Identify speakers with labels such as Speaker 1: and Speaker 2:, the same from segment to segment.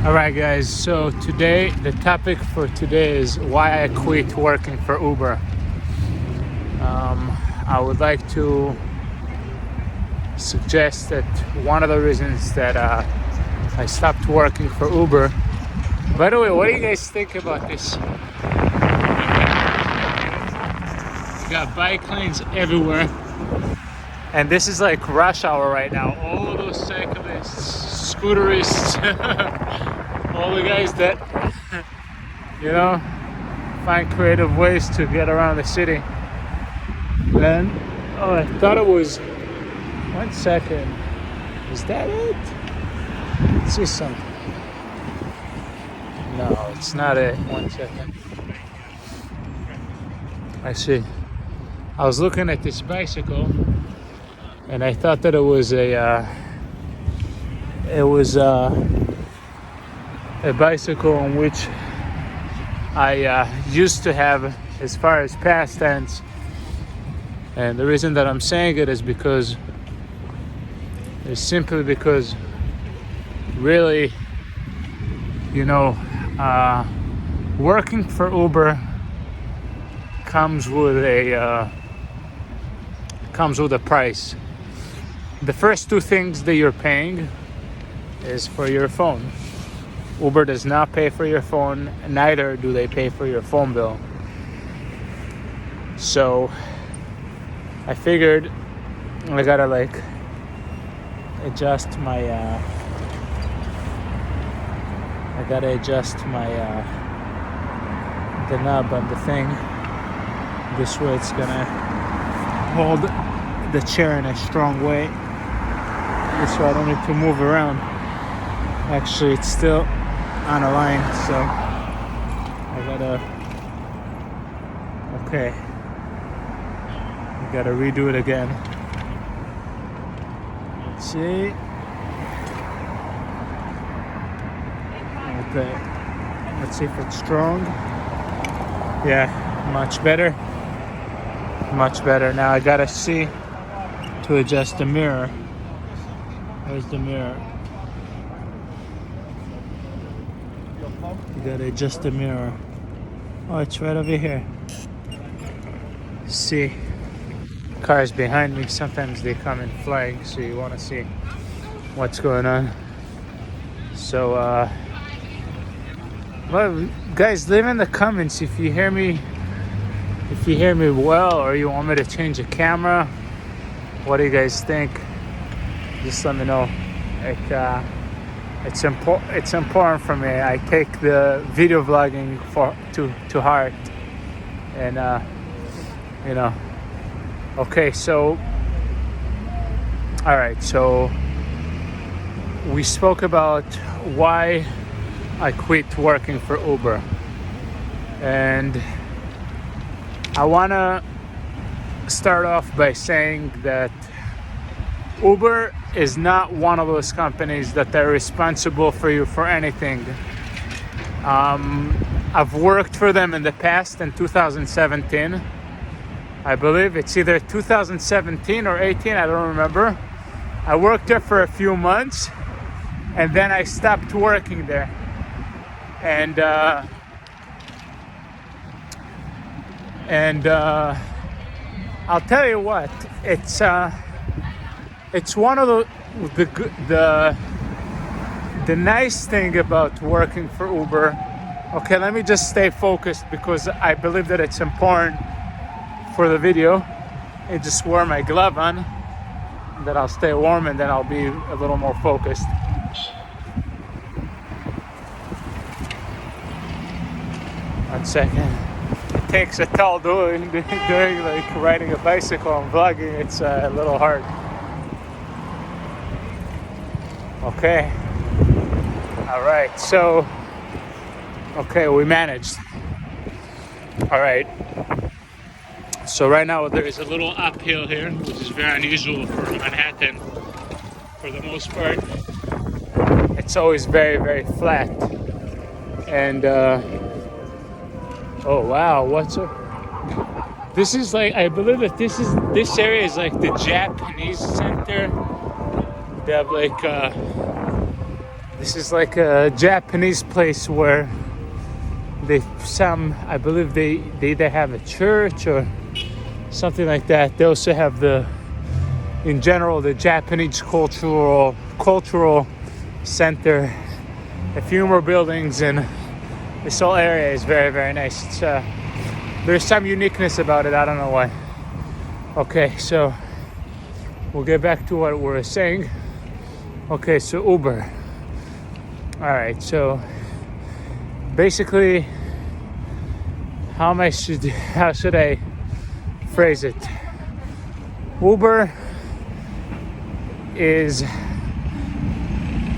Speaker 1: Alright guys, so today, the topic for today is why I quit working for Uber. I would like to suggest that one of the reasons that I stopped working for Uber. By the way, what do you guys think about this? We got bike lanes everywhere. And this is like rush hour right now. All those cyclists, scooterists, all the guys that, find creative ways to get around the city. And, I thought it was, 1 second. Is that it? Let's see something. No, it's not it. 1 second. I see. I was looking at this bicycle, and I thought that it was a bicycle in which I used to have as far as past tense. And the reason that I'm saying it is simply because really, working for Uber comes with a price. The first two things that you're paying is for your phone. Uber does not pay for your phone, neither do they pay for your phone bill. So I figured I gotta adjust my the knob on the thing. This way it's gonna hold the chair in a strong way. This way I don't need to move around. Actually, it's still on a line, so I gotta redo it again. Let's see. Okay, let's see if it's strong. Yeah, much better. Now I gotta see to adjust the mirror. Where's the mirror? You gotta adjust the mirror. Oh, it's right over here. See, cars behind me, sometimes they come in flying, so you wanna see what's going on. So, well, guys, leave in the comments if you hear me well, or you want me to change the camera. What do you guys think? Just let me know. It's important for me. I take the video vlogging to heart, and Okay, so all right. So we spoke about why I quit working for Uber, and I wanna start off by saying that Uber is not one of those companies that they're responsible for you for anything. I've worked for them in the past in 2017. I believe it's either 2017 or 18, I don't remember. I worked there for a few months, and then I stopped working there. And I'll tell you what, it's one of the nice thing about working for Uber. Okay, let me just stay focused because I believe that it's important for the video. I just wear my glove on, that I'll stay warm, and then I'll be a little more focused. One second. It takes a toll doing like riding a bicycle and vlogging. It's a little hard. Okay. All right. So, okay, we managed. All right. So right now there is a little uphill here, which is very unusual for Manhattan. For the most part, it's always very, very flat. And oh wow, what's up? This is like, I believe that this area is like the Japanese center. They have like the This is like a Japanese place where I believe they either have a church or something like that. They also have in general, the Japanese cultural center, a few more buildings, and this whole area is very, very nice. There's some uniqueness about it. I don't know why. Okay, so we'll get back to what we're saying. Okay, so Uber. All right, so basically, how should I phrase it? Uber is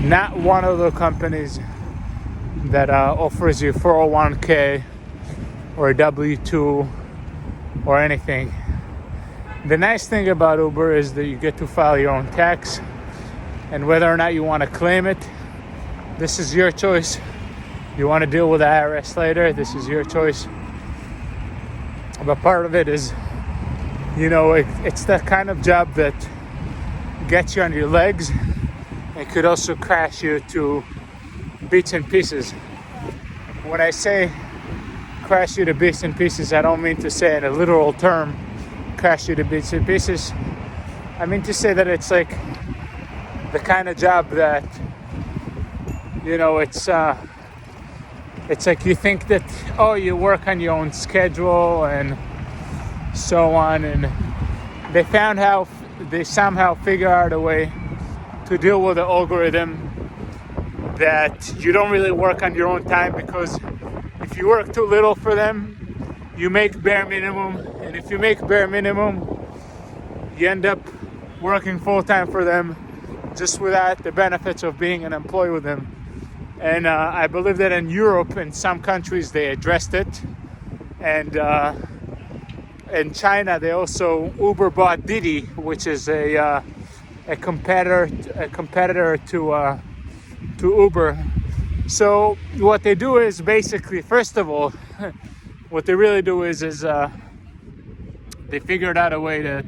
Speaker 1: not one of the companies that offers you 401k or W2 or anything. The nice thing about Uber is that you get to file your own tax, and whether or not you want to claim it, this is your choice. You want to deal with the IRS later, this is your choice. But part of it is, it's that kind of job that gets you on your legs. It could also crash you to bits and pieces. When I say crash you to bits and pieces, I don't mean to say in a literal term, crash you to bits and pieces. I mean to say that it's like the kind of job that, it's like you think that, you work on your own schedule and so on, and they somehow figure out a way to deal with the algorithm that you don't really work on your own time, because if you work too little for them, you make bare minimum, and if you make bare minimum, you end up working full-time for them just without the benefits of being an employee with them. And I believe that in Europe, in some countries, they addressed it. And in China, they also Uber bought Didi, which is a competitor to Uber. So what they do is basically, first of all, what they really do is they figured out a way that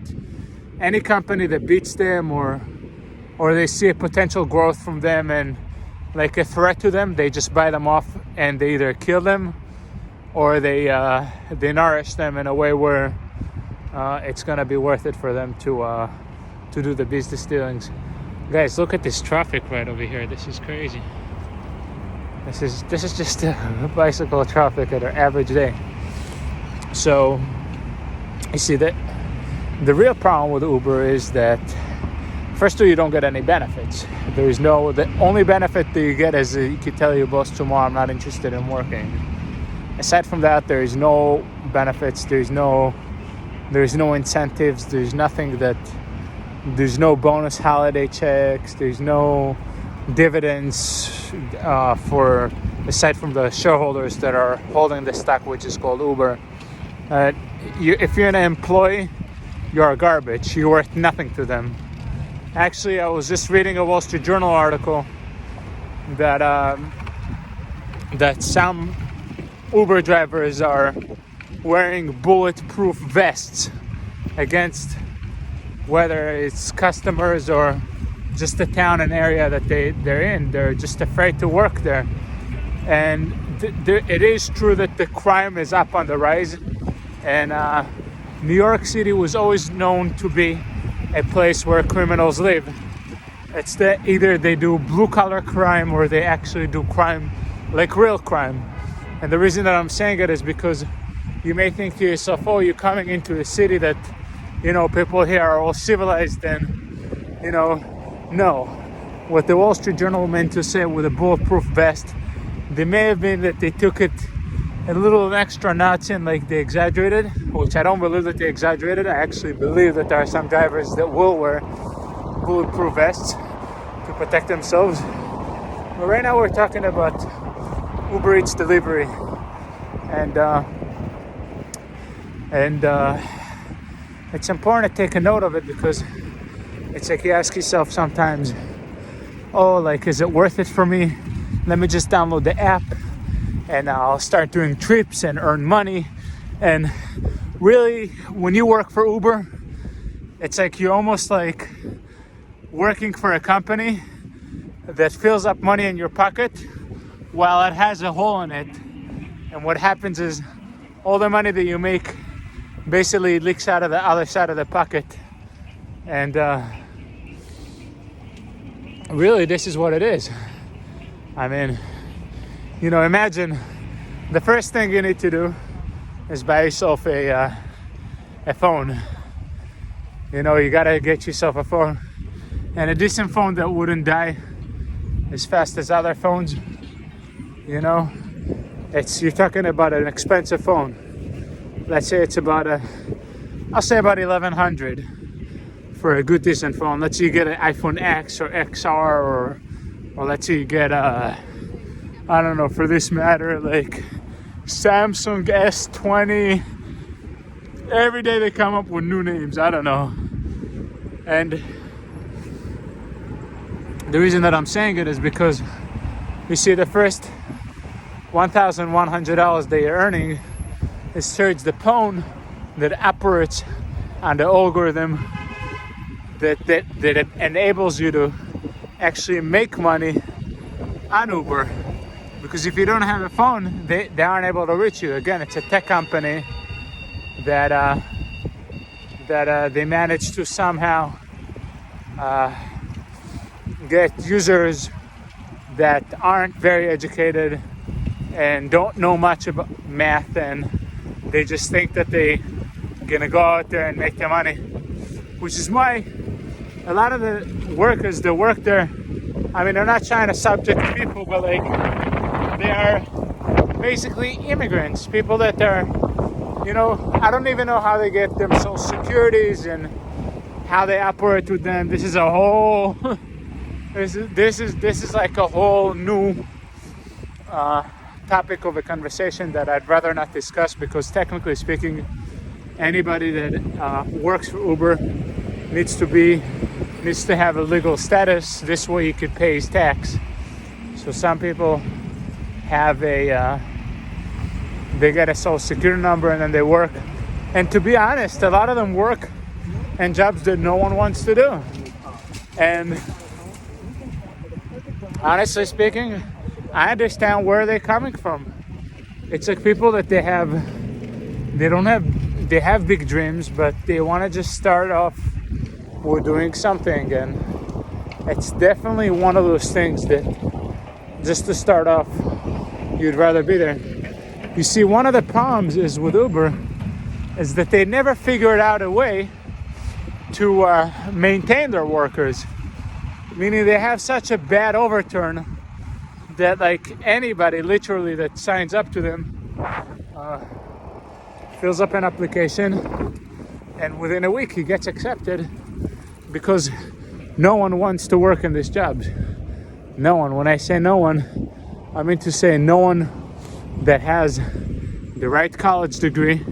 Speaker 1: any company that beats them or they see a potential growth from them and like a threat to them, they just buy them off, and they either kill them or they nourish them in a way where it's gonna be worth it for them to do the business dealings. Guys, look at this traffic right over here. This is crazy. This is just bicycle traffic at an average day. So you see that the real problem with Uber is that, first of all, you don't get any benefits. The only benefit that you get is you can tell your boss tomorrow, I'm not interested in working. Aside from that, there is no benefits, there's no incentives, there's no bonus holiday checks, there's no dividends aside from the shareholders that are holding the stock, which is called Uber. If you're an employee, you're garbage, you're worth nothing to them. Actually, I was just reading a Wall Street Journal article that some Uber drivers are wearing bulletproof vests against whether it's customers or just the town and area that they're in. They're just afraid to work there. And it is true that the crime is up on the rise. And New York City was always known to be a place where criminals live. It's either they do blue-collar crime or they actually do crime, like real crime. And the reason that I'm saying it is because you may think to yourself, you're coming into a city that, people here are all civilized, and, no. What the Wall Street Journal meant to say with a bulletproof vest, they may have been that they took it a little extra notch and like they exaggerated, which I don't believe that they exaggerated. I actually believe that there are some drivers that will wear bulletproof vests to protect themselves. But right now we're talking about Uber Eats delivery, and it's important to take a note of it, because it's like you ask yourself sometimes, is it worth it for me? Let me just download the app and I'll start doing trips and earn money. And really, when you work for Uber, it's like you're almost like working for a company that fills up money in your pocket while it has a hole in it. And what happens is all the money that you make basically leaks out of the other side of the pocket. And really, this is what it is. I mean, imagine the first thing you need to do is buy yourself a phone. You gotta get yourself a phone, and a decent phone that wouldn't die as fast as other phones. You're talking about an expensive phone. Let's say it's about I'll say about $1,100 for a good decent phone. Let's say you get an iPhone X or XR, or let's say you get I don't know, for this matter, like Samsung S20. Every day they come up with new names. I don't know. And the reason that I'm saying it is because you see, the first $1,100 that you're earning is towards the phone that operates on the algorithm that enables you to actually make money on Uber. Because if you don't have a phone, they aren't able to reach you. Again, it's a tech company that they manage to somehow get users that aren't very educated and don't know much about math, and they just think that they're gonna go out there and make their money, which is why a lot of the workers that work there, I mean, they're not trying to subject people, but like, they are basically immigrants, people that are, I don't even know how they get them social securities and how they operate with them. This is a whole this is like a whole new topic of a conversation that I'd rather not discuss, because technically speaking, anybody that works for Uber needs to have a legal status. This way he could pay his tax. So some people have they get a social security number and then they work. And to be honest, a lot of them work in jobs that no one wants to do. And honestly speaking, I understand where they're coming from. It's like people that they have big dreams, but they want to just start off with doing something. And it's definitely one of those things that just to start off, you'd rather be there. You see, one of the problems is with Uber is that they never figured out a way to maintain their workers. Meaning they have such a bad overturn that like anybody literally that signs up to them fills up an application, and within a week he gets accepted, because no one wants to work in this job. No one. When I say no one, I mean to say no one that has the right college degree,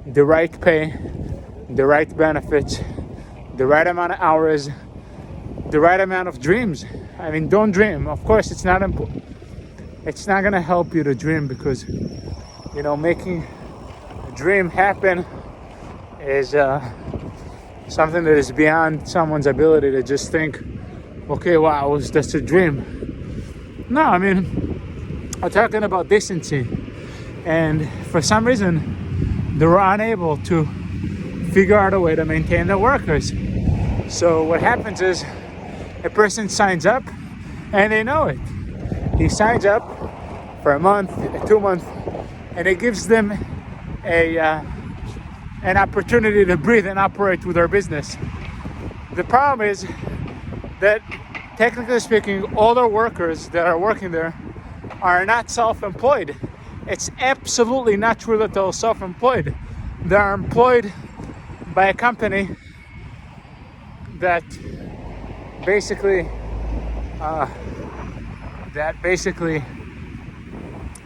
Speaker 1: the right pay, the right benefits, the right amount of hours, the right amount of dreams. I mean, don't dream. Of course, it's not important. It's not gonna help you to dream, because making a dream happen is something that is beyond someone's ability to just think, okay, wow, that's a dream. No, I mean, I'm talking about decency. And for some reason, they were unable to figure out a way to maintain their workers. So what happens is, a person signs up and they know it. He signs up for a month, 2 months, and it gives them an opportunity to breathe and operate with their business. The problem is that, technically speaking, all the workers that are working there are not self-employed. It's absolutely not true that they're self-employed. They are employed by a company that basically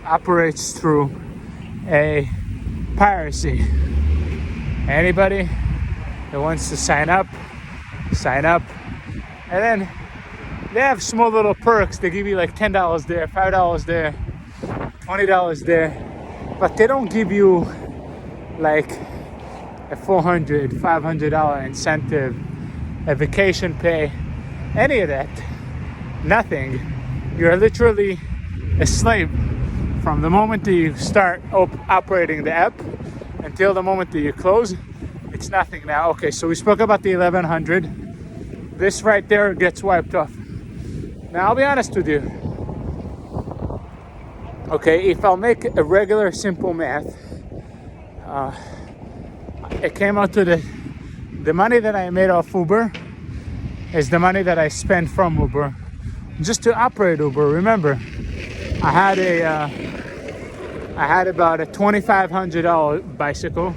Speaker 1: operates through a piracy. Anybody that wants to sign up, and then they have small little perks. They give you like $10 there, $5 there, $20 there, but they don't give you like a $400, $500 incentive, a vacation pay, any of that. nothing. You're literally a slave from the moment that you start operating the app until the moment that you close. It's nothing now. Okay, so we spoke about the 1100. This right there gets wiped off. Now I'll be honest with you. Okay, if I'll make a regular simple math, it came out to the money that I made off Uber is the money that I spent from Uber just to operate Uber. Remember, I had about a $2,500 bicycle.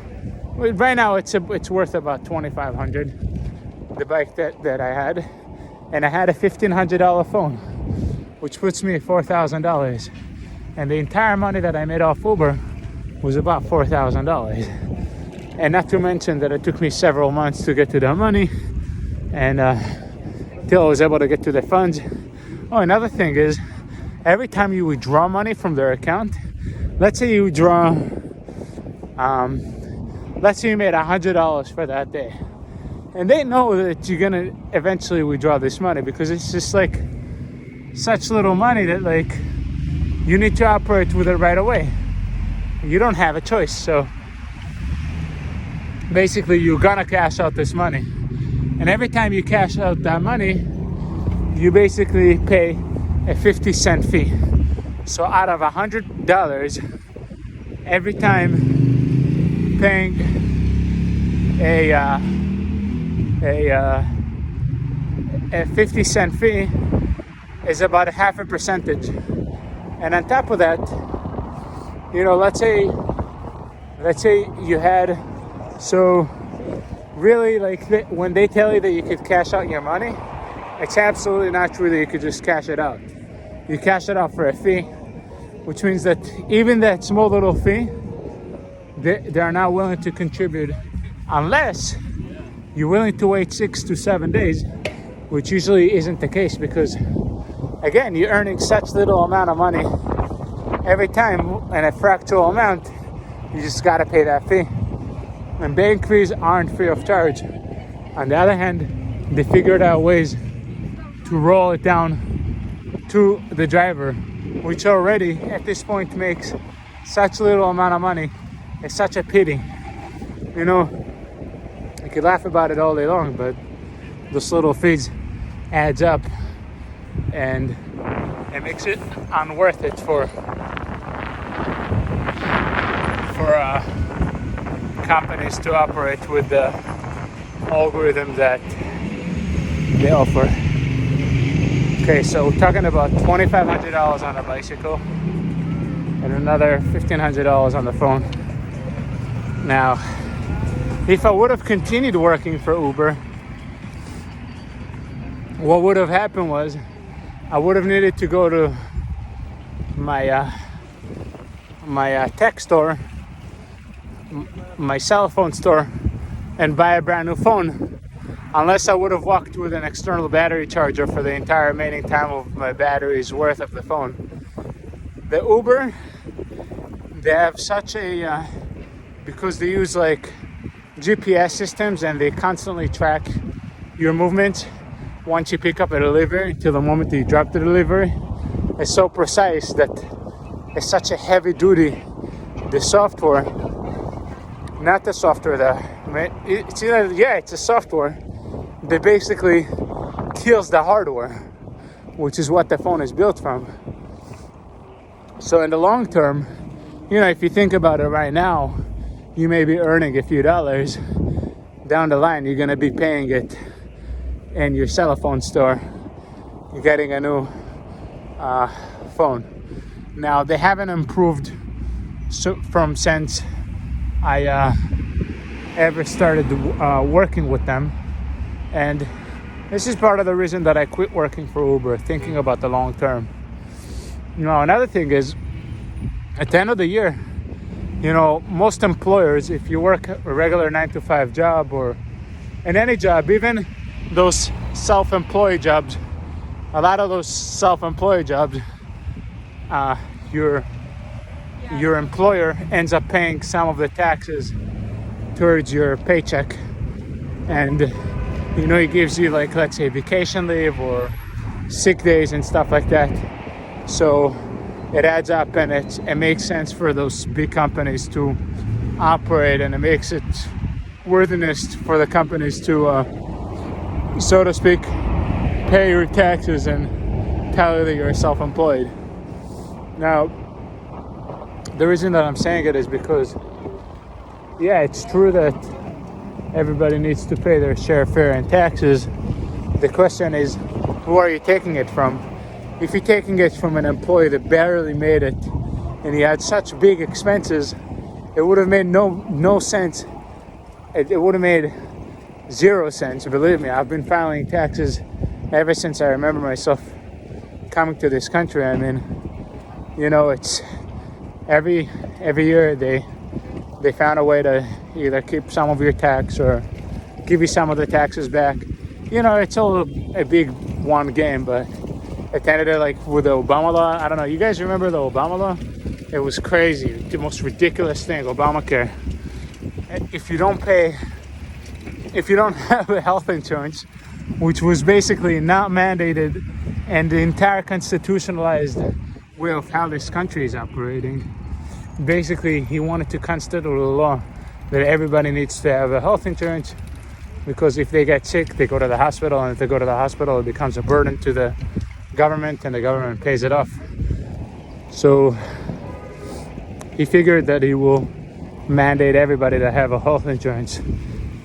Speaker 1: Right now it's worth about $2,500. The bike that I had, and I had a $1,500 phone, which puts me at $4,000. And the entire money that I made off Uber was about $4,000. And not to mention that it took me several months to get to that money, and till I was able to get to the funds. Oh, another thing is, every time you withdraw money from their account, let's say you withdraw, let's say you made $100 for that day, and they know that you're gonna eventually withdraw this money because it's just like such little money that like you need to operate with it right away. You don't have a choice. So basically you're gonna cash out this money, and every time you cash out that money, you basically pay a 50-cent fee. So out of $100, every time paying a 50-cent fee is about a half a percentage. And on top of that, you know, let's say you had, so really, like, when they tell you that you could cash out your money, it's absolutely not true that you could just cash it out. You cash it out for a fee, which means that even that small little fee, they are not willing to contribute unless you're willing to wait 6 to 7 days, which usually isn't the case because, again, you're earning such little amount of money every time, and a fractional amount, you just gotta pay that fee. And bank fees aren't free of charge. On the other hand, they figured out ways to roll it down to the driver, which already at this point makes such little amount of money. It's such a pity. You know, you could laugh about it all day long, but those little fees adds up, and it makes it unworth it for companies to operate with the algorithm that they offer. Okay, so we're talking about $2,500 on a bicycle and another $1,500 on the phone. Now, if I would have continued working for Uber, what would have happened was I would have needed to go to my tech store, my cell phone store, and buy a brand new phone, unless I would have walked with an external battery charger for the entire remaining time of my battery's worth of the phone. The Uber, they have such a, because they use like GPS systems and they constantly track your movements once you pick up a delivery till the moment that you drop the delivery. It's so precise that it's such a heavy duty, the software, not the software, it's either, yeah, it's a software that basically kills the hardware, which is what the phone is built from. So in the long term, you know, if you think about it right now, you may be earning a few dollars. Down the line, you're gonna be paying it in your cell phone store. You're getting a new phone. Now, they haven't improved from since I ever started working with them, and this is part of the reason that I quit working for Uber, thinking about the long term. You know, another thing is, at the end of the year, you know, most employers, if you work a regular 9-to-5 job or in any job, even those self-employed jobs, a lot of those self-employed jobs, your employer ends up paying some of the taxes towards your paycheck, and you know, he gives you, like, let's say vacation leave or sick days and stuff like that. So it adds up, and it makes sense for those big companies to operate, and it makes it worthiness for the companies to, so to speak, pay your taxes and tell you that you're self-employed. Now, the reason that I'm saying it is because, yeah, it's true that everybody needs to pay their share of fare and taxes. The question is, who are you taking it from? If you're taking it from an employee that barely made it and he had such big expenses, it would have made no sense. It would have made 0 sense. Believe me, I've been filing taxes ever since I remember myself coming to this country. I mean, you know, it's every year they found a way to either keep some of your tax or give you some of the taxes back. You know, it's all a big one game, but at the end of the day, like with the Obama law, I don't know, you guys remember the Obama law? It was crazy, the most ridiculous thing, Obamacare. If you don't have a health insurance, which was basically not mandated, and the entire constitutionalized way of how this country is operating, basically he wanted to constitute a law that everybody needs to have a health insurance, because if they get sick, they go to the hospital, and if they go to the hospital, it becomes a burden to the government, and the government pays it off. So he figured that he will mandate everybody to have a health insurance.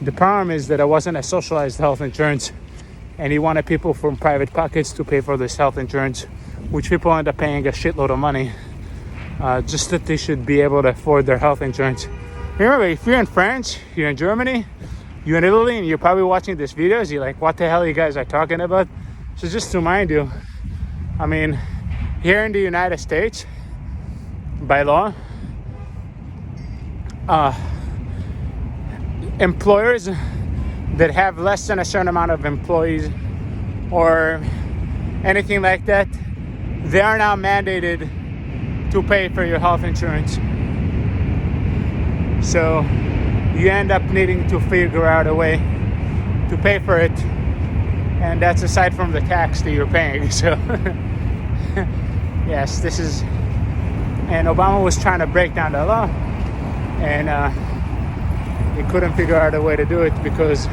Speaker 1: The problem is that it wasn't a socialized health insurance, and he wanted people from private pockets to pay for this health insurance, which people end up paying a shitload of money, just that they should be able to afford their health insurance. Remember, if you're in France, you're in Germany, you're in Italy, and you're probably watching this videos, you're like, what the hell you guys are talking about? So just to remind you, I mean, here in the United States, by law, employers that have less than a certain amount of employees or anything like that, they are now mandated to pay for your health insurance. So you end up needing to figure out a way to pay for it, and that's aside from the tax that you're paying. So yes, this is, and Obama was trying to break down the law, and he couldn't figure out a way to do it because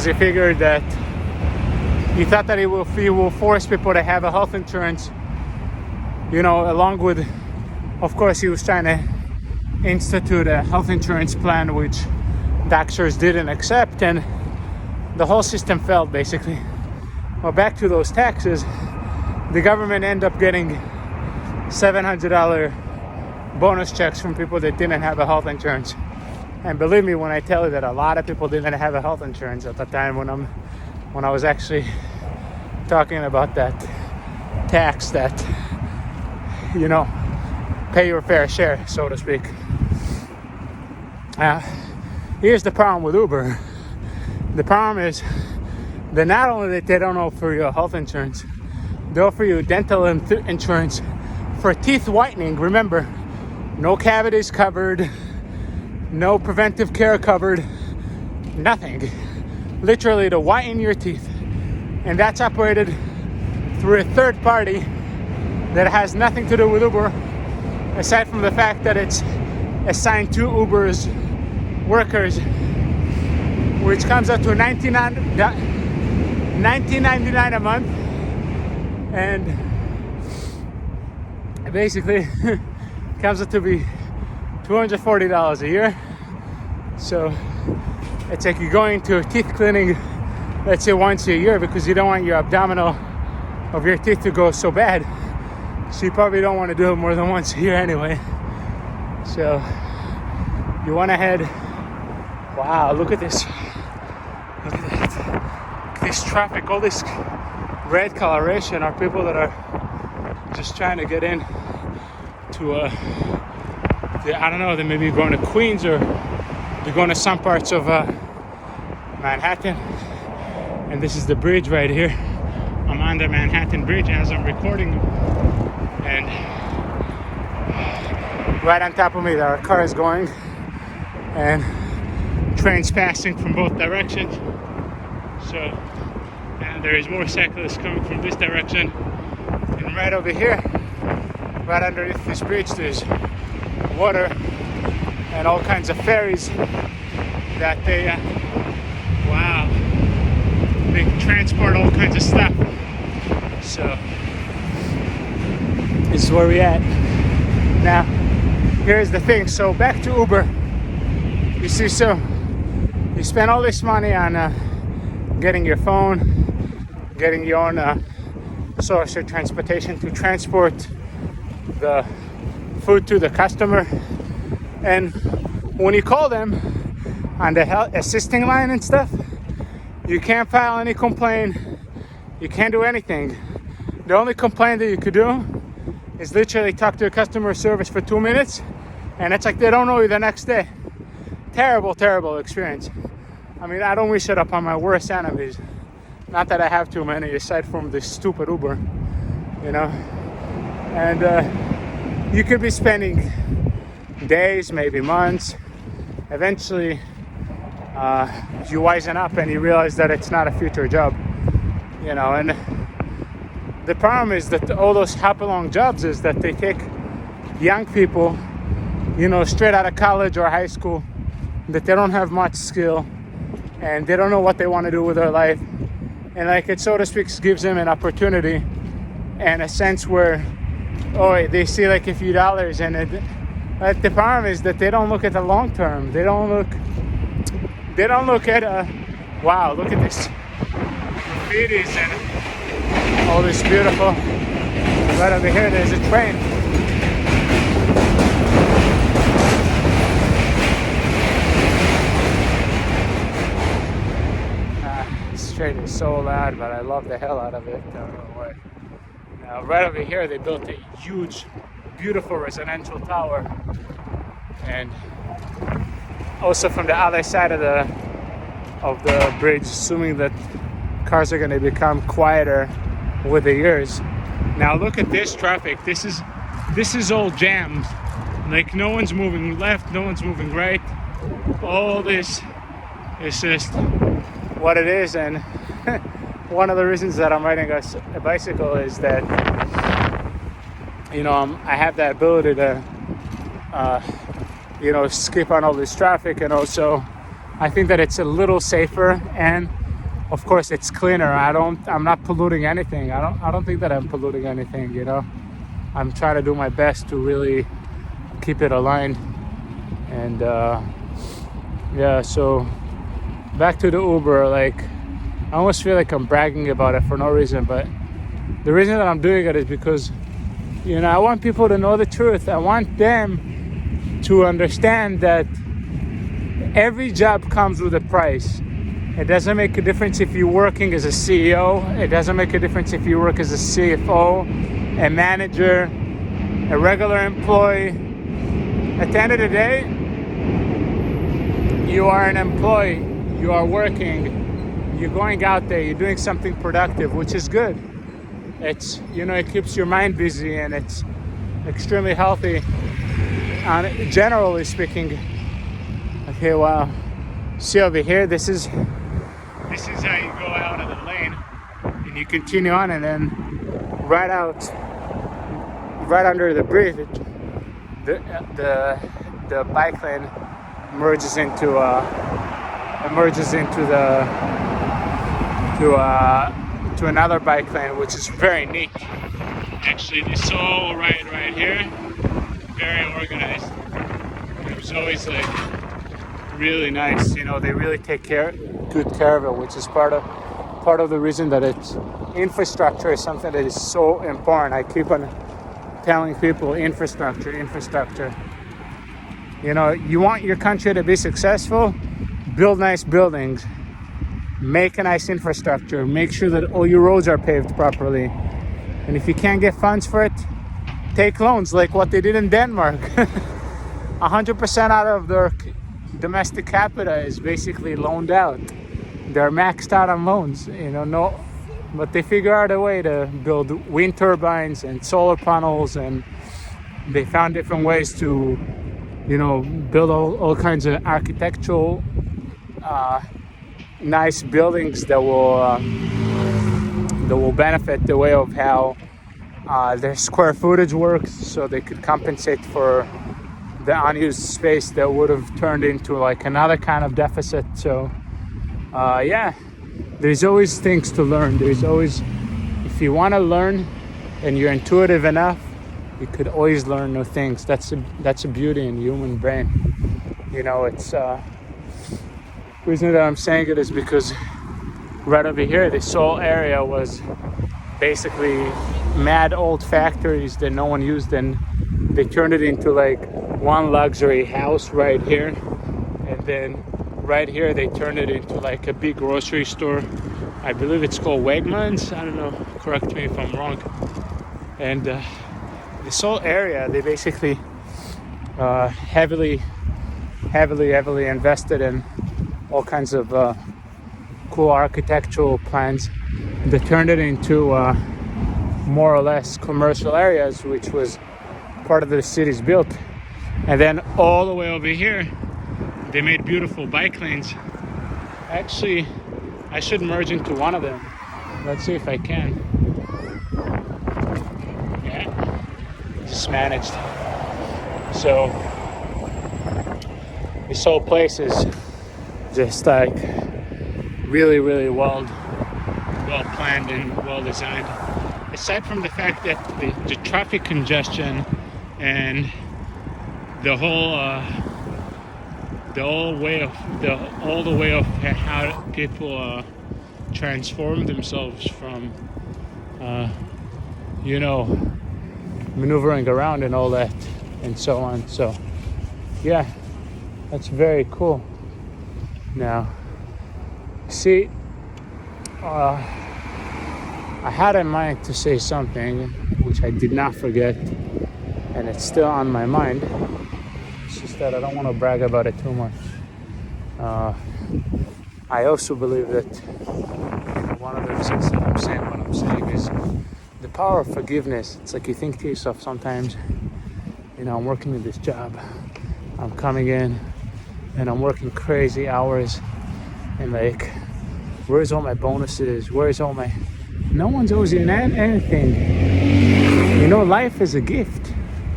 Speaker 1: he figured that he thought that he will force people to have a health insurance, you know, along with, of course, he was trying to institute a health insurance plan which doctors didn't accept, and the whole system failed basically. Well, back to those taxes, the government ended up getting $700 bonus checks from people that didn't have a health insurance. And believe me when I tell you that a lot of people didn't have a health insurance at the time when I was actually talking about that tax that, you know, pay your fair share, so to speak. Here's the problem with Uber. The problem is that not only that they don't offer you health insurance, they offer you dental insurance for teeth whitening. Remember, no cavities covered, no preventive care covered, nothing. Literally to whiten your teeth. And that's operated through a third party that has nothing to do with Uber, aside from the fact that it's assigned to Uber's workers, which comes up to $19.99 a month, and basically comes up to be $240 a year. So it's like you're going to teeth cleaning, let's say once a year, because you don't want your abdominal of your teeth to go so bad. So you probably don't want to do it more than once a year anyway. So you went ahead. Wow, look at this. Look at that. Look at this traffic. All this red coloration are people that are just trying to get in to, I don't know, they may be going to Queens, or they're going to some parts of Manhattan. And this is the bridge right here. I'm on the Manhattan Bridge as I'm recording. And right on top of me there are cars going and trains passing from both directions. So and there is motorcyclists coming from this direction. And right over here, right underneath this bridge, there's water and all kinds of ferries that they transport all kinds of stuff. So this is where we at now. Here's the thing. So back to Uber. You see, so you spend all this money on getting your phone, getting your own source of transportation to transport the food to the customer, and when you call them on the health assisting line and stuff, you can't file any complaint, you can't do anything. The only complaint that you could do is literally talk to a customer service for 2 minutes, and it's like they don't know you the next day. Terrible experience. I mean, I don't wish it upon my worst enemies. Not that I have too many, aside from this stupid Uber, you know. And you could be spending days, maybe months. Eventually, you wisen up and you realize that it's not a future job, you know. And the problem is that all those hop-along jobs is that they take young people, you know, straight out of college or high school, that they don't have much skill and they don't know what they want to do with their life. And like it, so to speak, gives them an opportunity and a sense where, oh, they see like a few dollars, and but the problem is that they don't look at the long term. They don't look at wow, look at this graffitis and all this beautiful. Right over here, there's a train. This train is so loud, but I love the hell out of it. I don't know why. Now, right over here, they built a huge, beautiful residential tower, and also from the other side of the bridge, assuming that cars are going to become quieter with the years. Now look at this traffic. This is all jammed. Like no one's moving left, no one's moving right. All this is just what it is. And one of the reasons that I'm riding a bicycle is that, you know, I have that ability to you know, skip on all this traffic, and also I think that it's a little safer, and of course it's cleaner. I'm not polluting anything. I don't think that I'm polluting anything, you know. I'm trying to do my best to really keep it aligned. And yeah, so back to the Uber, like I almost feel like I'm bragging about it for no reason, but the reason that I'm doing it is because, you know, I want people to know the truth. I want them to understand that every job comes with a price. It doesn't make a difference if you're working as a CEO. It doesn't make a difference if you work as a CFO, a manager, a regular employee. At the end of the day, you are an employee. You are working. You're going out there. You're doing something productive, which is good. It's, you know, it keeps your mind busy, and it's extremely healthy. Generally speaking. Okay, wow. See over here, this is how you go out of the lane, and you continue on, and then right under the bridge, the bike lane merges into to another bike lane, which is very neat. Actually, this all right here, very organized. It was always like really nice, you know. They really take good care of it, which is part of the reason that it's infrastructure is something that is so important. I keep on telling people infrastructure. You know, you want your country to be successful, build nice buildings, make a nice infrastructure, make sure that all your roads are paved properly. And if you can't get funds for it, take loans like what they did in Denmark. 100% out of their domestic capita is basically loaned out. They're maxed out on loans, you know, but they figure out a way to build wind turbines and solar panels, and they found different ways to, you know, build all kinds of architectural nice buildings that will that will benefit the way of how their square footage works, so they could compensate for the unused space that would have turned into like another kind of deficit. So yeah, there's always things to learn. There's always, if you want to learn and you're intuitive enough, you could always learn new things. That's a beauty in the human brain. You know, it's the reason that I'm saying it is because right over here, this whole area was basically mad old factories that no one used, and they turned it into like one luxury house right here, and then right here they turned it into like a big grocery store. I believe it's called Wegmans. I don't know, correct me if I'm wrong. And this whole area, they basically heavily invested in all kinds of cool architectural plans. They turned it into more or less commercial areas, which was part of the city's built. And then all the way over here, they made beautiful bike lanes. Actually, I should merge into one of them. Let's see if I can. Yeah, just managed. So this whole place is just like really well planned and well designed. Aside from the fact that the traffic congestion and the whole way of how people transform themselves from maneuvering around and all that and so on. So yeah, that's very cool. Now, see, I had in mind to say something which I did not forget, and it's still on my mind. It's just that I don't want to brag about it too much. I also believe that one of the reasons that I'm saying what I'm saying is the power of forgiveness. It's like you think to yourself sometimes, I'm working in this job, I'm coming in, and I'm working crazy hours, and like, where's all my bonuses? Where's all my... No one's owes you anything. Life is a gift.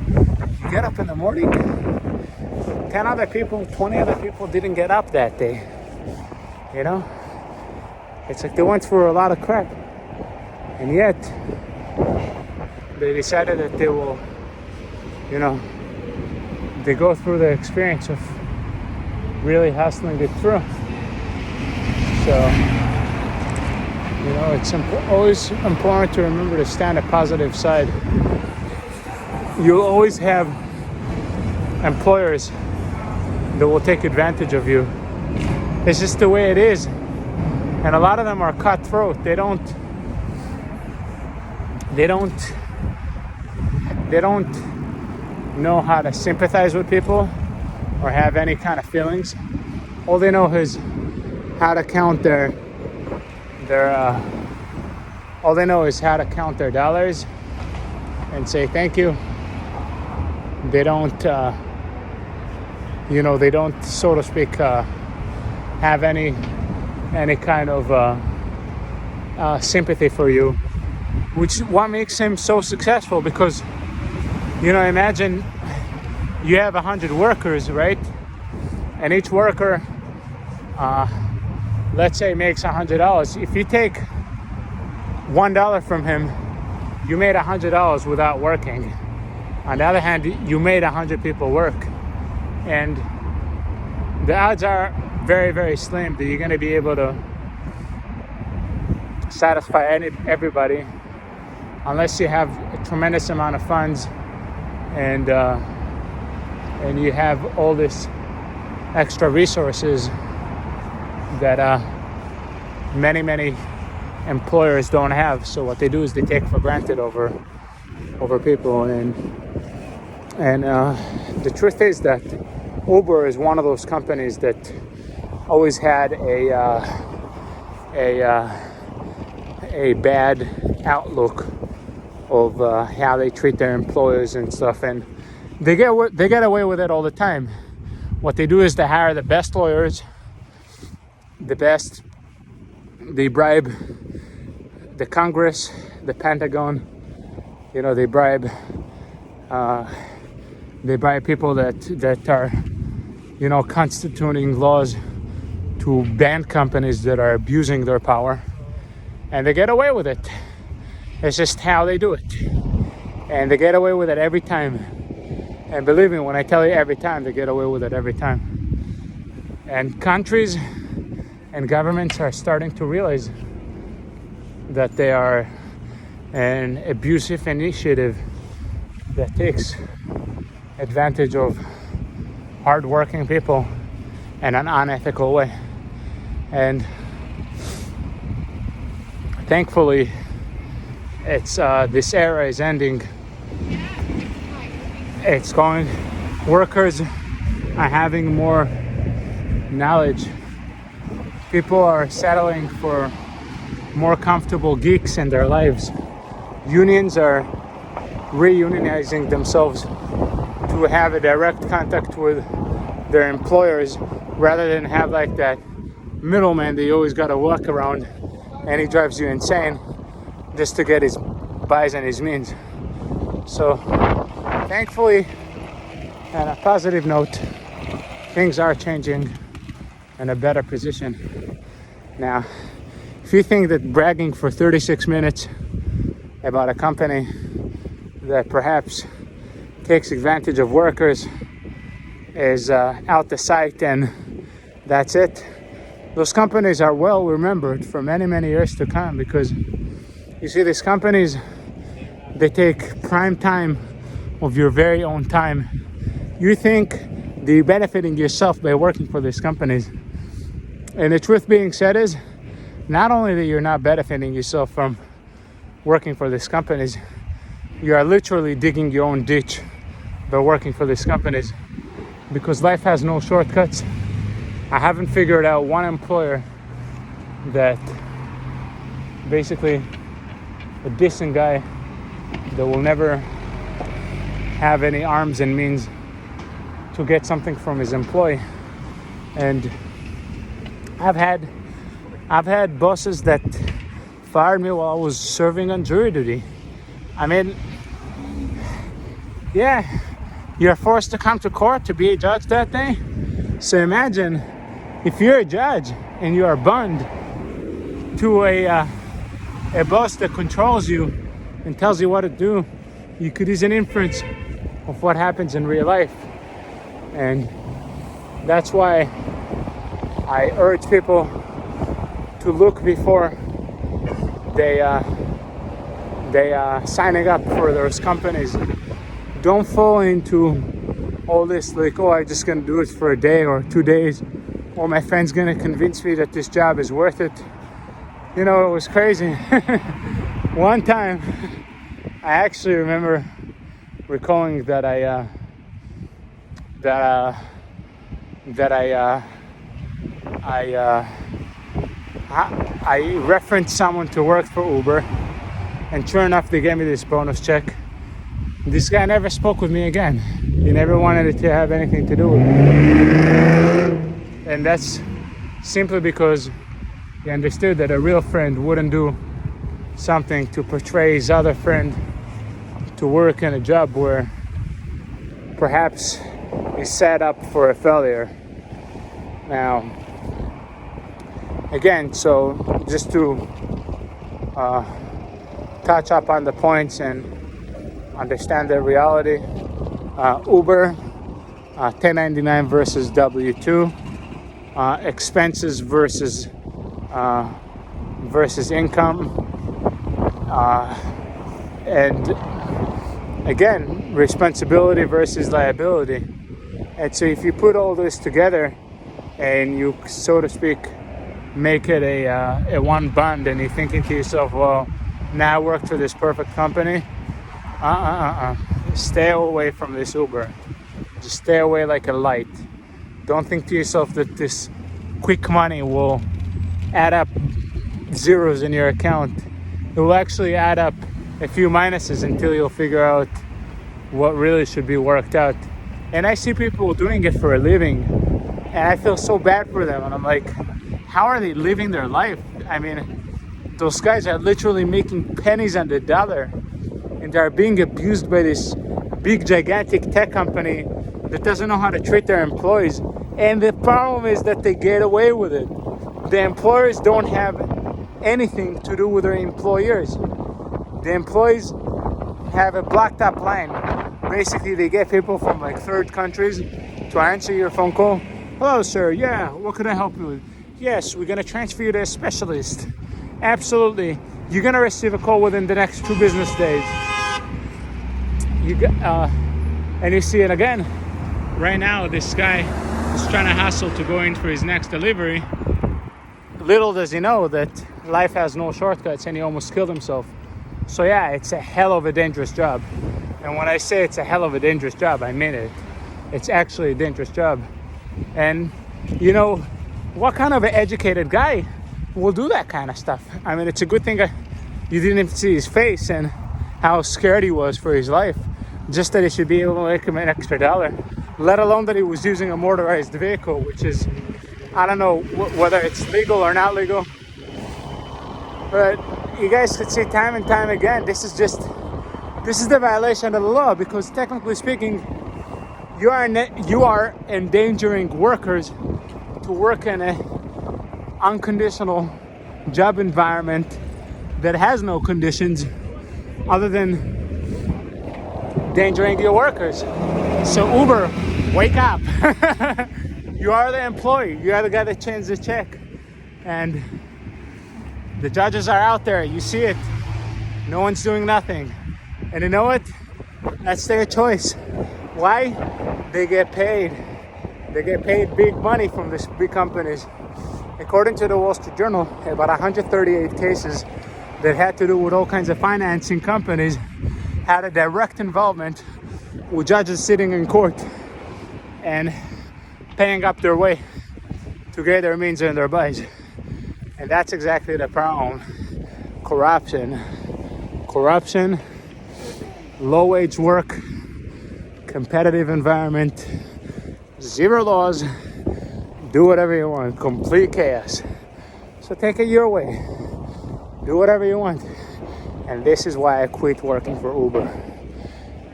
Speaker 1: You get up in the morning, 10 other people, 20 other people didn't get up that day. It's like they went through a lot of crap, and yet they decided that they will, they go through the experience of really hustling it through. So, it's always important to remember to stand a positive side. You'll always have employers that will take advantage of you. It's just the way it is. And a lot of them are cutthroat. They don't know how to sympathize with people or have any kind of feelings. All they know is how to count their dollars and say thank you. They don't so to speak have any kind of sympathy for you, which what makes him so successful. Because imagine you have 100 workers, right? And each worker let's say makes $100. If you take $1 from him, you made $100 without working. On the other hand, you made 100 people work, and the odds are very, very slim that you're going to be able to satisfy everybody, unless you have a tremendous amount of funds and you have all this extra resources that many employers don't have. So what they do is they take for granted over people, and the truth is that Uber is one of those companies that always had a bad outlook of how they treat their employers and stuff, and they get away with it all the time. What they do is they hire the best lawyers, they bribe the Congress, the Pentagon, they bribe people that are constituting laws to ban companies that are abusing their power, and they get away with it. It's just how they do it, and they get away with it every time. And believe me when I tell you, every time they get away with it every time. And countries and governments are starting to realize that they are an abusive initiative that takes advantage of hardworking people in an unethical way. And thankfully, this era is ending. Workers are having more knowledge. People are settling for more comfortable gigs in their lives. Unions are reunionizing themselves to have a direct contact with their employers rather than have like that middleman that you always got to walk around and he drives you insane just to get his buys and his means. So thankfully, on a positive note, things are changing in a better position. Now, if you think that bragging for 36 minutes about a company that perhaps takes advantage of workers is out of sight and that's it, those companies are well remembered for many, many years to come, because you see, these companies, they take prime time of your very own time. You think that you're benefiting yourself by working for these companies. And the truth being said is, not only that you're not benefiting yourself from working for these companies, you are literally digging your own ditch by working for these companies, because life has no shortcuts. I haven't figured out one employer that basically a decent guy that will never have any arms and means to get something from his employee. And I've had bosses that fired me while I was serving on jury duty. I mean, yeah, you're forced to come to court to be a judge that day. So imagine if you're a judge and you are bound to a boss that controls you and tells you what to do. You could use an inference of what happens in real life. And that's why I urge people to look before they signing up for those companies. Don't fall into all this like, oh, I'm just gonna do it for a day or 2 days, or my friend's gonna convince me that this job is worth it. It was crazy. One time, I actually remember recalling that I referenced someone to work for Uber, and sure enough, they gave me this bonus check. This guy never spoke with me again. He never wanted to have anything to do with me. And that's simply because he understood that a real friend wouldn't do something to portray his other friend to work in a job where perhaps he's set up for a failure. Now, again, so just to touch up on the points and understand the reality, Uber, 1099 versus W2, expenses versus income, and again, responsibility versus liability. And so if you put all this together and you, so to speak, make it a one bond, and you're thinking to yourself, well, now I work for this perfect company, stay away from this Uber. Just stay away like a light. Don't think to yourself that this quick money will add up zeros in your account. It will actually add up a few minuses until you'll figure out what really should be worked out. And I see people doing it for a living, and I feel so bad for them. And I'm like, how are they living their life? I mean, Those guys are literally making pennies on the dollar, and they're being abused by this big gigantic tech company that doesn't know how to treat their employees. And the problem is that they get away with it. The employers don't have anything to do with their employers. The employees have a blocked up line. Basically, they get people from like third countries to answer your phone call. Hello, sir. Yeah, what can I help you with? Yes, we're gonna transfer you to a specialist. Absolutely. You're gonna receive a call within the next 2 business days. And you see it again. Right now, this guy is trying to hustle to go in for his next delivery. Little does he know that life has no shortcuts, and he almost killed himself. So yeah, it's a hell of a dangerous job. And when I say it's a hell of a dangerous job, I mean it. It's actually a dangerous job. And you know, what kind of an educated guy will do that kind of stuff? I mean, it's a good thing you didn't even see his face and how scared he was for his life. Just that he should be able to make him an extra dollar. Let alone that he was using a motorized vehicle, which is, I don't know whether it's legal or not legal. But you guys could see time and time again, this is the violation of the law, because technically speaking, you are endangering workers to work in an unconditional job environment that has no conditions other than endangering your workers. So Uber, wake up. You are the employee. You are the guy that changed the check. And the judges are out there. You see it. No one's doing nothing. And you know what? That's their choice. Why? They get paid. They get paid big money from these big companies. According to the Wall Street Journal, about 138 cases that had to do with all kinds of financing companies had a direct involvement with judges sitting in court and paying up their way to get their means and their buys. And that's exactly the problem. Corruption, low wage work, competitive environment, zero laws, do whatever you want, complete chaos. So take it your way, do whatever you want. And this is why I quit working for Uber.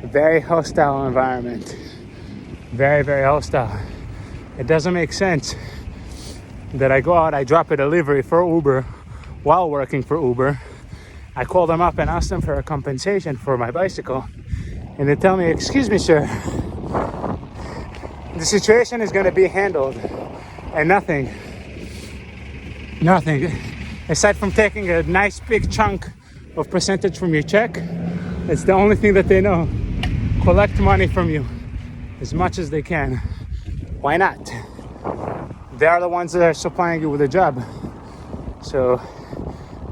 Speaker 1: Very hostile environment, very, very hostile. It doesn't make sense that I go out, I drop a delivery for Uber while working for Uber. I call them up and ask them for a compensation for my bicycle, and they tell me, excuse me, sir, the situation is going to be handled, and nothing, aside from taking a nice big chunk of percentage from your check. It's the only thing that they know. Collect money from you as much as they can. Why not? They are the ones that are supplying you with a job. So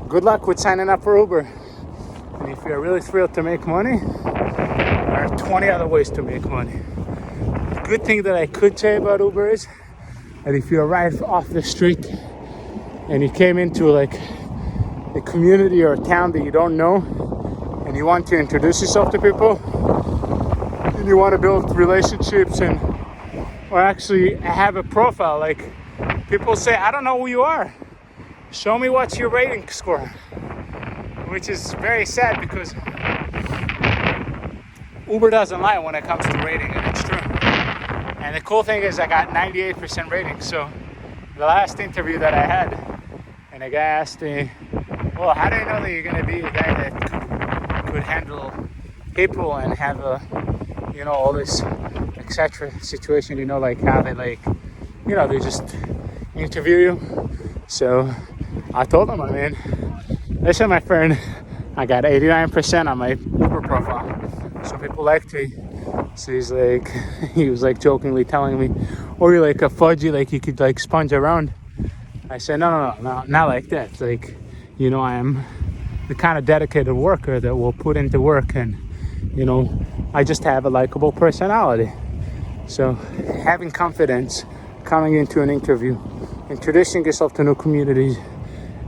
Speaker 1: good luck with signing up for Uber. And if you're really thrilled to make money, there are 20 other ways to make money. The good thing that I could say about Uber is that if you're right off the street and you came into like a community or a town that you don't know and you want to introduce yourself to people and you want to build relationships and or actually have a profile, like people say, I don't know who you are, show me what's your rating score, which is very sad because Uber doesn't lie when it comes to rating, and it's true. And the cool thing is I got 98% rating. So the last interview that I had, and a guy asked me, well, how do you know that you're going to be a guy that could handle people and have a, you know, all this etc. situation, you know, like how they like, you know, they just interview you. So I told him, I mean, listen, my friend, I got 89% on my Uber profile. So people liked me. So he was like jokingly telling me, oh, you're like a fudgy, like you could like sponge around. I said, no, not like that. Like, you know, I am the kind of dedicated worker that will put into work, and, you know, I just have a likable personality. So having confidence coming into an interview, introducing yourself to new communities,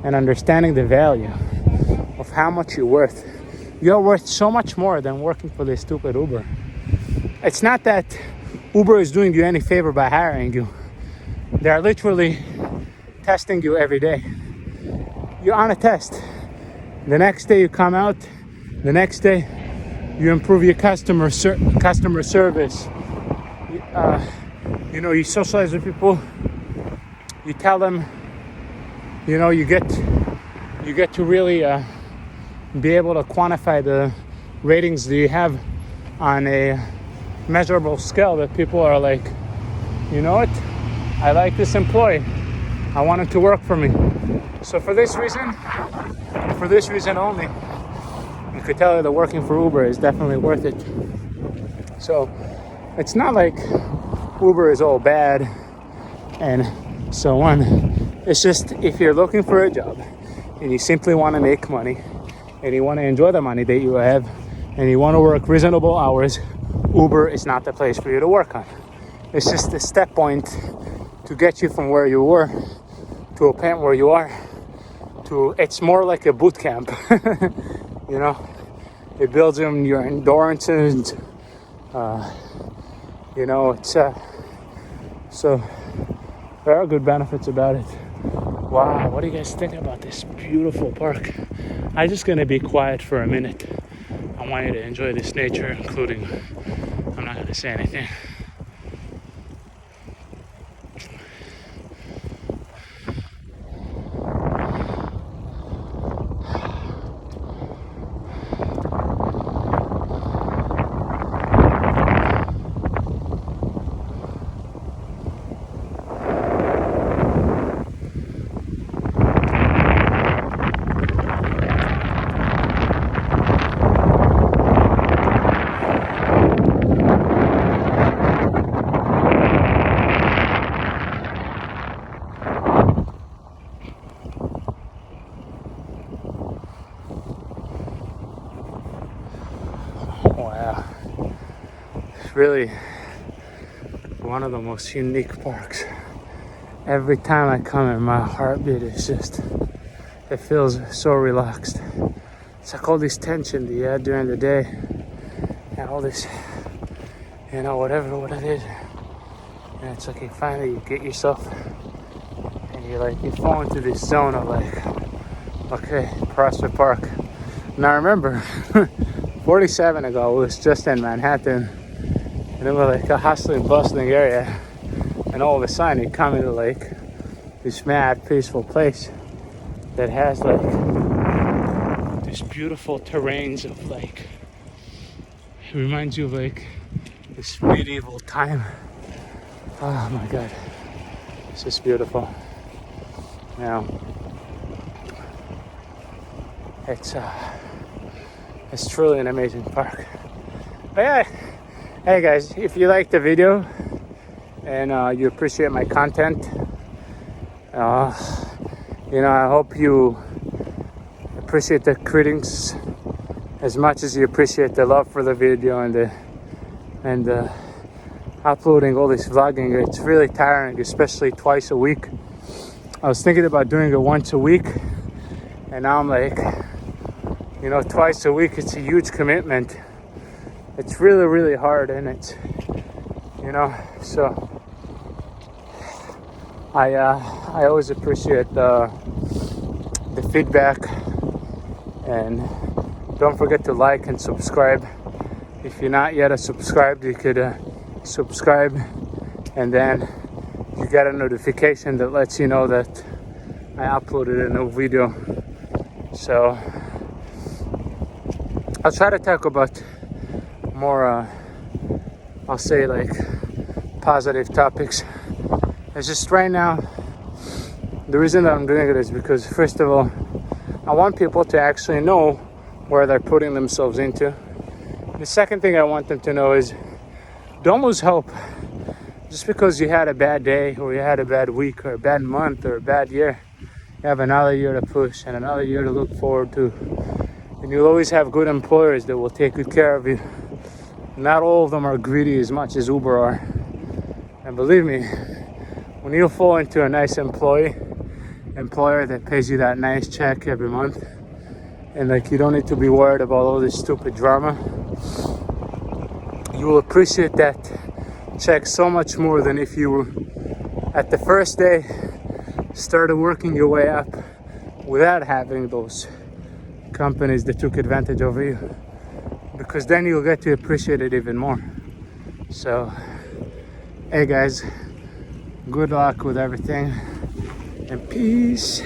Speaker 1: and understanding the value of how much you're worth. You're worth so much more than working for this stupid Uber. It's not that Uber is doing you any favor by hiring you. They're literally testing you every day. You're on a test. The next day you come out, the next day you improve your customer service. You know, you socialize with people. You tell them, you know, you get to really be able to quantify the ratings that you have on a measurable scale, that people are like, you know what, I like this employee, I want him to work for me. So for this reason only, you could tell that working for Uber is definitely worth it. So it's not like Uber is all bad and so on. It's just, if you're looking for a job and you simply want to make money and you want to enjoy the money that you have and you want to work reasonable hours, Uber is not the place for you to work on. It's just a step point to get you from where you were to a point where you are. It's more like a boot camp. You know, it builds in your endurance and you know, it's so there are good benefits about it. Wow, what do you guys think about this beautiful park? I'm just gonna be quiet for a minute. I want you to enjoy this nature, including, I'm not gonna say anything. Wow, it's really one of the most unique parks. Every time I come in, my heartbeat is just, it feels so relaxed. It's like all this tension that you had during the day and all this, you know, what it is. And it's like you finally get yourself and you fall into this zone of like, okay, Prospect Park. And I remember 47 ago, it was just in Manhattan, and it was like a hustling, bustling area, and all of a sudden you come into like this mad, peaceful place that has like this beautiful terrains of like, it reminds you of like this medieval time. Oh my God, it's just beautiful. Now, it's truly an amazing park. But yeah, hey guys, if you like the video and you appreciate my content, you know, I hope you appreciate the critics as much as you appreciate the love for the video and uploading all this vlogging. It's really tiring, especially twice a week. I was thinking about doing it once a week, and now I'm like, you know, twice a week, it's a huge commitment. It's really, really hard, and it's, you know, so I always appreciate the feedback, and don't forget to like and subscribe. If you're not yet subscribed, you could subscribe, and then you get a notification that lets you know that I uploaded a new video. So I'll try to talk about more, I'll say like positive topics. It's just right now, the reason that I'm doing it is because, first of all, I want people to actually know where they're putting themselves into. The second thing I want them to know is, don't lose hope. Just because you had a bad day or you had a bad week or a bad month or a bad year, you have another year to push and another year to look forward to. And you'll always have good employers that will take good care of you. Not all of them are greedy as much as Uber are. And believe me, when you fall into a nice employer that pays you that nice check every month, and like you don't need to be worried about all this stupid drama, you will appreciate that check so much more than if you were at the first day started working your way up without having those companies that took advantage of you, because then you'll get to appreciate it even more. So, hey guys, good luck with everything and peace.